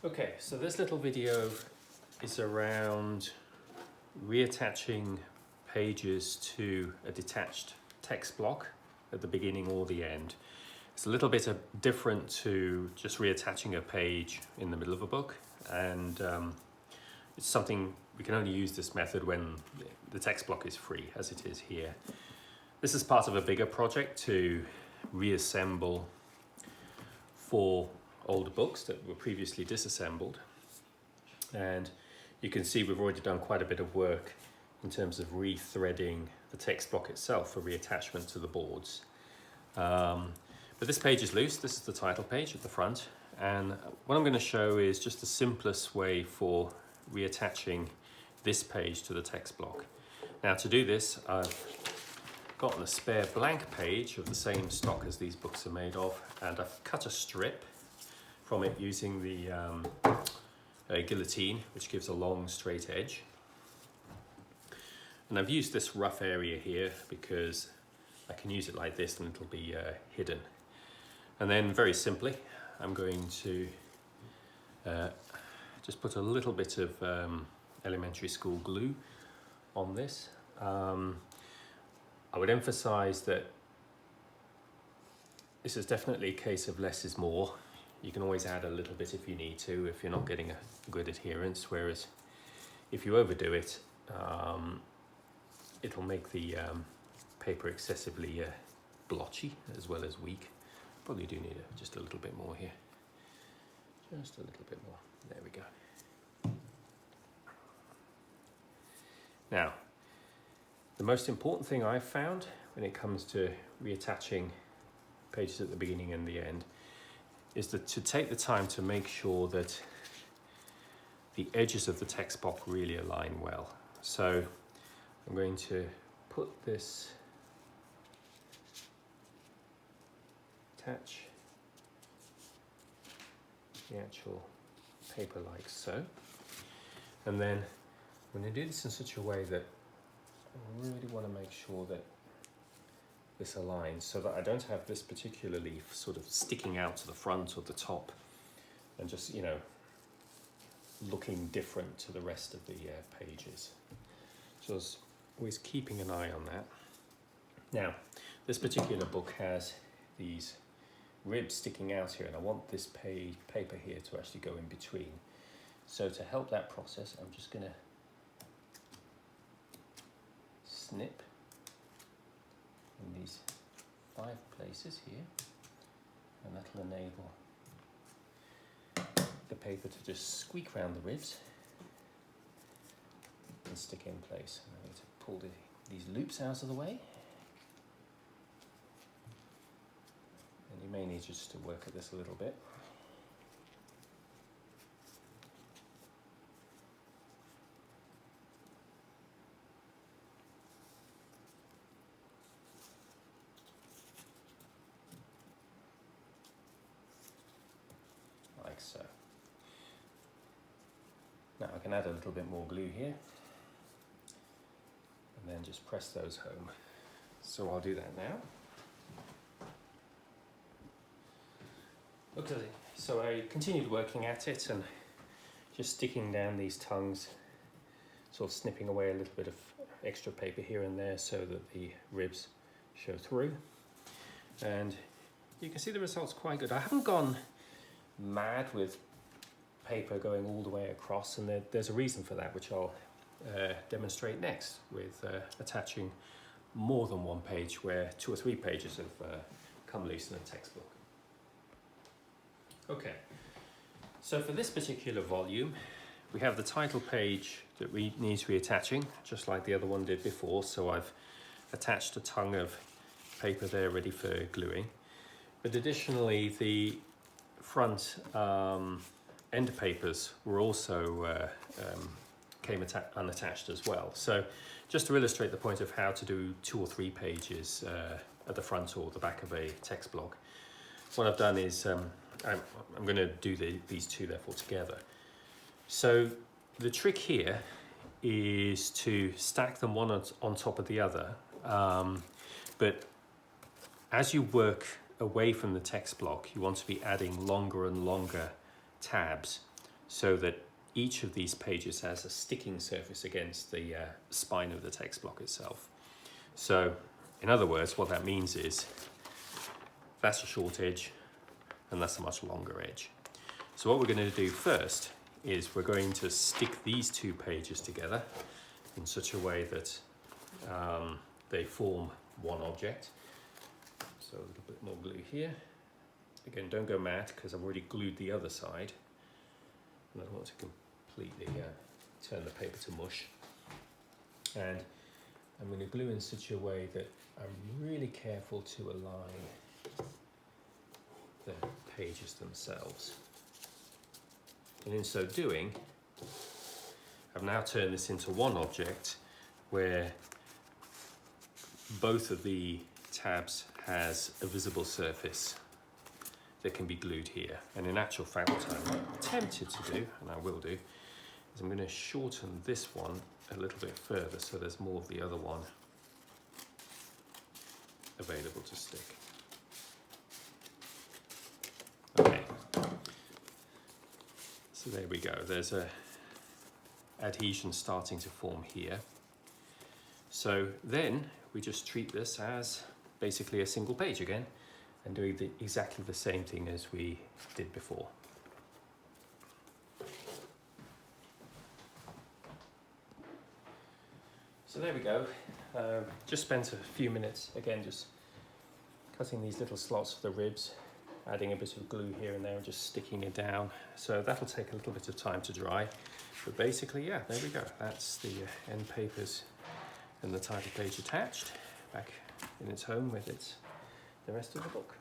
Okay, so this little video is around reattaching pages to a detached text block at the beginning or the end. It's a little bit different to just reattaching a page in the middle of a book, and it's something we can only use this method when the text block is free, as it is here. This is part of a bigger project to reassemble 4 older books that were previously disassembled, and you can see we've already done quite a bit of work in terms of rethreading the text block itself for reattachment to the boards. But this page is loose. This is the title page at the front, and what I'm going to show is just the simplest way for reattaching this page to the text block. Now, to do this, I've gotten a spare blank page of the same stock as these books are made of, and I've cut a strip from it using the guillotine, which gives a long straight edge. And I've used this rough area here because I can use it like this and it'll be hidden. And then very simply, I'm going to just put a little bit of elementary school glue on this. I would emphasize that this is definitely a case of less is more. You can always add a little bit if you need to, if you're not getting a good adherence, whereas if you overdo it, it'll make the paper excessively blotchy as well as weak. Probably do need just a little bit more here. Just a little bit more. There we go. Now, the most important thing I've found when it comes to reattaching pages at the beginning and the end is to take the time to make sure that the edges of the text block really align well. So I'm going to put this, attach the actual paper like so, and then I'm going to do this in such a way that I really want to make sure that this aligns so that I don't have this particular leaf sort of sticking out to the front or the top and just, you know, looking different to the rest of the pages. So I was always keeping an eye on that. Now, this particular book has these ribs sticking out here, and I want this paper here to actually go in between. So to help that process, I'm just going to snip in these 5 places here, and that'll enable the paper to just squeak around the ribs and stick in place. I'm going to pull these loops out of the way, and you may need just to work at this a little bit. Like so. Now I can add a little bit more glue here and then just press those home. So I'll do that now. Okay, so I continued working at it and just sticking down these tongues, sort of snipping away a little bit of extra paper here and there so that the ribs show through. And you can see the result's quite good. I haven't gone mad with paper going all the way across, and there's a reason for that, which I'll demonstrate next with attaching more than one page where 2 or 3 pages have come loose in a textbook. Okay, so for this particular volume, we have the title page that needs reattaching, just like the other one did before. So I've attached a tongue of paper there ready for gluing. But additionally, the front end papers were also came unattached as well. So just to illustrate the point of how to do 2 or 3 pages at the front or the back of a text block, what I've done is I'm going to do these 2 therefore together. So the trick here is to stack them one on top of the other, but as you work away from the text block, you want to be adding longer and longer tabs so that each of these pages has a sticking surface against the spine of the text block itself. So in other words, what that means is that's a short edge and that's a much longer edge. So what we're going to do first is we're going to stick these two pages together in such a way that they form one object. So a little bit more glue here. Again, don't go mad because I've already glued the other side. And I don't want to completely turn the paper to mush. And I'm going to glue in such a way that I'm really careful to align the pages themselves. And in so doing, I've now turned this into one object where both of the tabs has a visible surface that can be glued here. And in actual fact, what I'm tempted to do, and I will do, is I'm going to shorten this one a little bit further so there's more of the other one available to stick. Okay, so there we go. There's a adhesion starting to form here. So then we just treat this as basically a single page again and doing exactly the same thing as we did before. So there we go. Just spent a few minutes again just cutting these little slots for the ribs, adding a bit of glue here and there and just sticking it down. So that'll take a little bit of time to dry. But basically, yeah, there we go. That's the end papers and the title page attached, back in its home with the rest of the book.